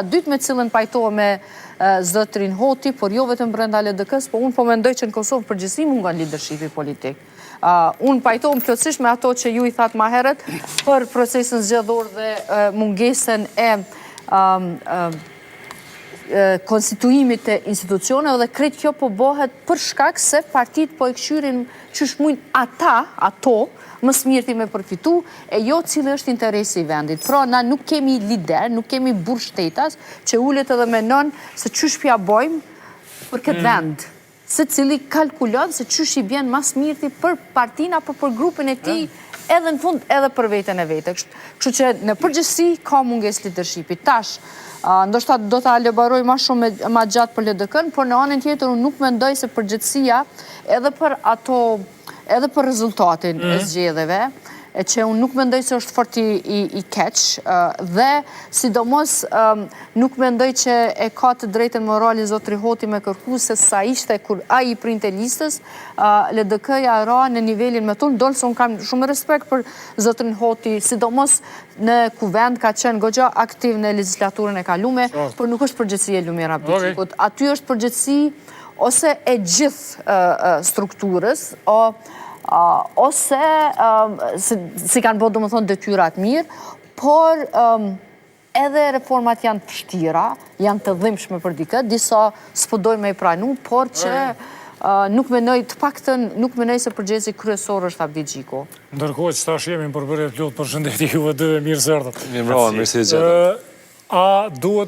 Dytë me cilën pajtohë me zotrin Hoti, por jo vetëm brenda LDK-s, po unë po mendoj që në Kosovë përgjithësi mungon lidershipi politik. Unë pajtohem plotësisht me ato që ju i thatë ma herët për procesin zgjedhor dhe mungesën e konstituimit të institucioneve dhe krejt kjo po bëhet për shkak se partit po e këshyrin qysh mujnë ato më smirti me përfitu e jo cili është interesi i vendit. Pra, na nuk kemi lider, nuk kemi burr shtetas që ullet edhe menon se qysh pja bojmë për këtë vend. Se cili kalkulon se qysh i bjen mas mirti për partin apo për grupin e tij edhe në fund edhe për veten e vete. Kështu që në përgjithësi ka munges leadershipi. Tash, ndoshta do ta elaboroj ma shumë ma gjatë për LDK-n, por në anën tjetër unë nuk mendoj se përgjithësia edhe për rezultatin e zgjedhjeve, që unë nuk mendoj se është fort i keq, dhe sidomos nuk mendoj që e ka të drejtën morali zotri Hoti me kërku se sa ishte kur ai i printe listës, LDK-ja ra në nivelin me tonë, dollë se unë kam shumë respekt për zotrin Hoti, sidomos në kuvend ka qenë goxha aktiv në legislaturën e kalume, por nuk është përgjithësi e Lumira Abdulgjikut. Aty është përgjithësi ose e gjithë strukturës, ose si kanë bërë domethënë detyrat mirë, por edhe reformat janë të vështira, janë të dhimbshme për dikë, disa s'po dojnë me i pranu, por që nuk menoj të paktën, nuk menoj se përgjithësi kryesor është Abdulgjiku. Ndërkohë që tash jemi në përbërje të lutë për shëndetje juve dy, mirë se erdhët. Mirë se erdhët. A duhet